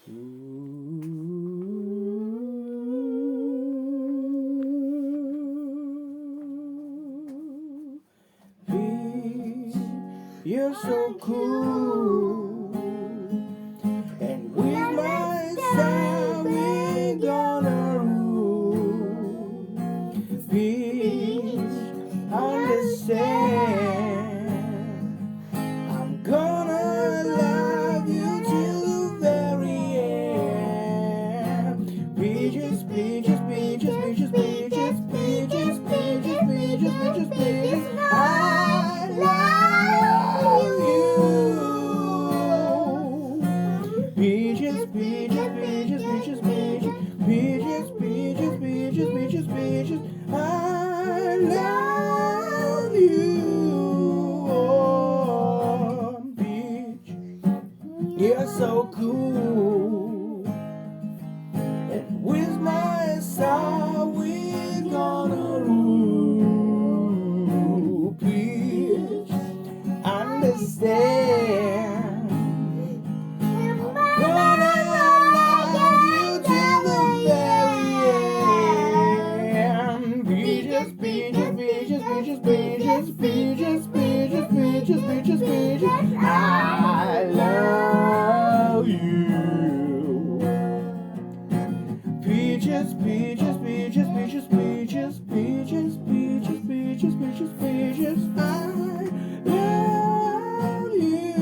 Peach, you're so cool, and with my style we're gonna rule. Peach, understand, I'm gonna love you till the very end. Peaches, peaches, peaches, peaches, peaches, peaches, peaches, peaches, peaches, peaches, I love you. Peaches, peaches, peaches, peaches, peaches, peaches, peaches, peaches, peaches, peaches, I love you. Oh, peach, you're so cool, and with my star we're gonna rule. Peach, understand, gonna love you till the very end. Peaches, peaches, peaches, peaches, peaches, peaches, peaches, peaches, peaches, peaches, I love you. Peaches, peaches, peaches, peaches, peaches, peaches, peaches, peaches, peaches, peaches, I love you.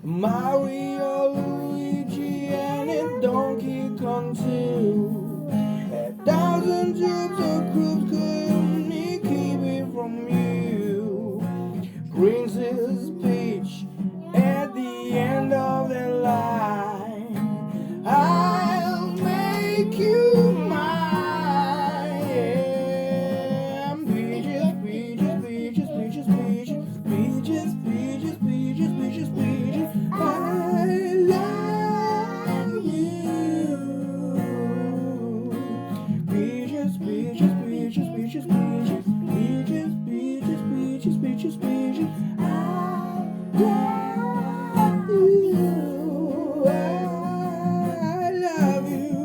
Mario, Luigi, and a donkeykong too. 1,000 tubes of crumbs couldn't keep it from you. Princess Peach at the end of the line, I'll make you mine. Peaches, peaches, peaches, peaches, peaches, peaches, peaches, peaches, peaches, peaches, I love you. Peaches, peaches, peaches, peaches, peaches, peaches, peaches, peaches, peaches, peaches, I love you. I love you.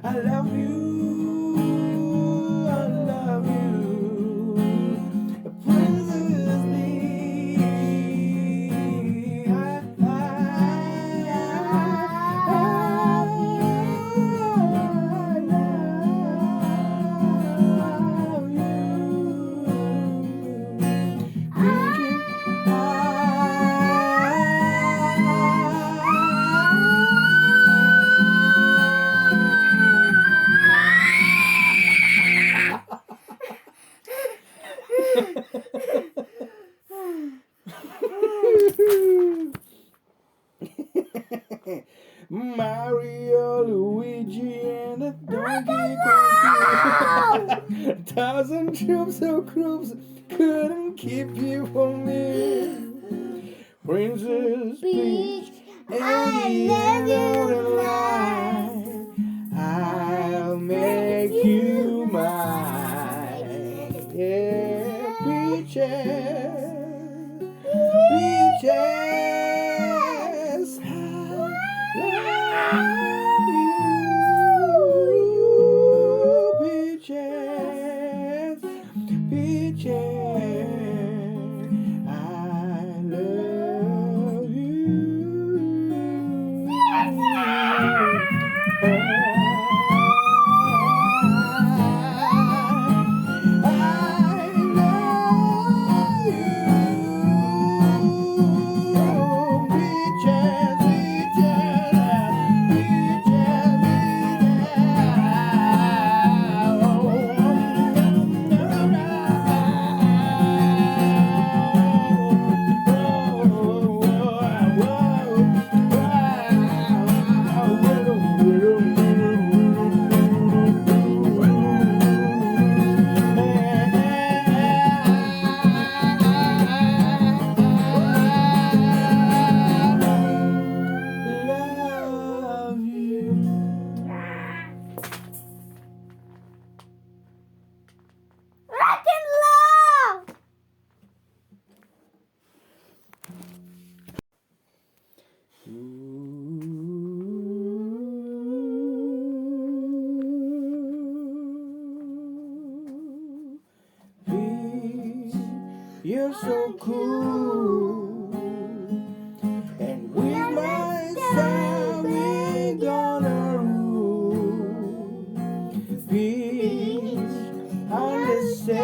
I love you. I love you. Princess Peach. I Mario, Luigi, and a donkeykong. 1,000 troops of croops couldn't keep you from me. Princess Peach, and the end of the line, I'll make you mine. Yeah, peaches, peaches, I love you. Peaches, peaches, I love you. Peach, you're so cool, and with my side we're gonna rule. Peach, understand,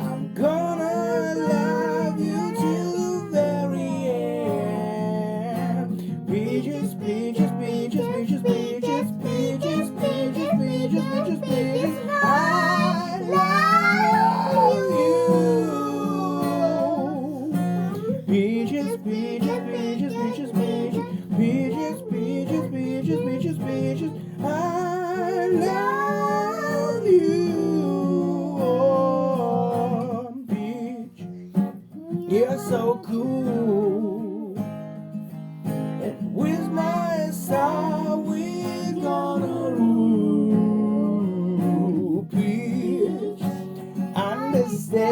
I'm gonna love you till the very end. Peaches, peaches, peaches, peaches, peaches, peaches, peaches, peaches, peaches, peaches, I love you. Peaches, peaches, peaches, peaches, peaches, peaches, peaches, peaches, peaches, peaches, I love you. Oh, peach, you're so cool, and with my side we're gonna rule. Peach, understand,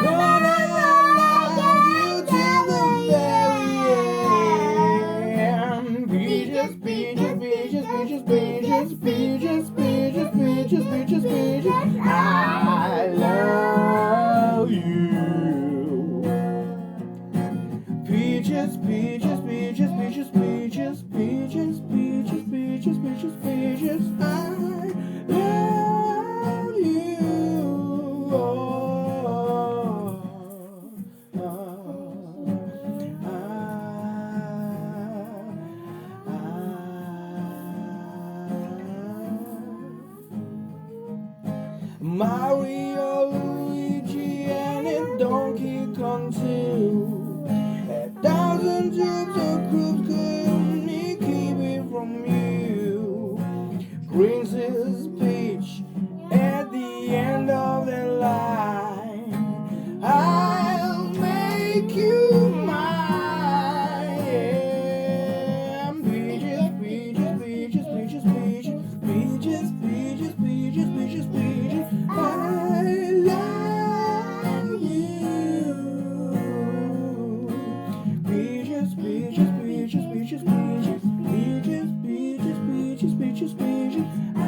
gonna love you till the very end. Peaches, peaches, peaches, peaches, peaches, peaches, peaches, peaches, peaches, peaches, I love you. Peaches, peaches, peaches, peaches, peaches, peaches, peaches, peaches, peaches, peaches, I love you. Oh, Mario, Luigi, and a Donkey Kong too. 1,000 tubes of crumbs couldn't keep it from you. Princess Peach at the end of the line, I'll make you mine. Yeah. Peaches, peaches, peaches, peaches, peaches, peaches, peaches, peaches, peaches, peaches, I love you. Peaches, peaches, peaches, peaches, peaches, peaches, peaches, peaches, peaches, peaches, I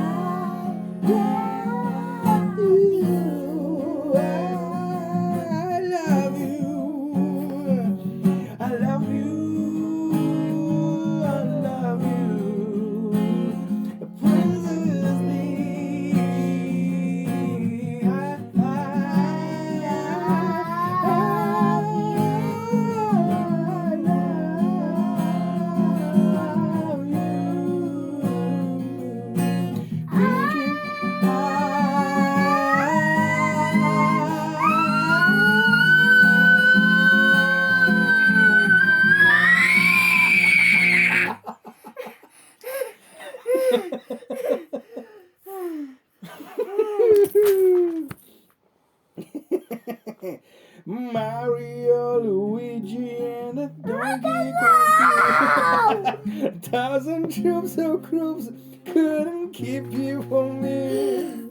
love you. I love you. I love you. I love you. Princess Peach. I Mario, Luigi, and a Donkey Kong. 1,000 troops of croops couldn't keep you from me.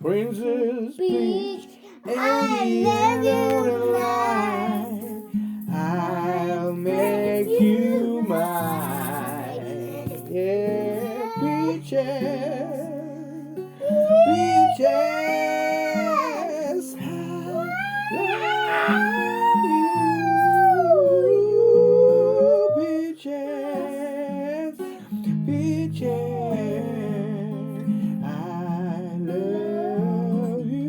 Princess Peach, and the end of the line, I'll make you mine. Yeah, peaches, peaches, I love you. Peaches, peaches, I love you.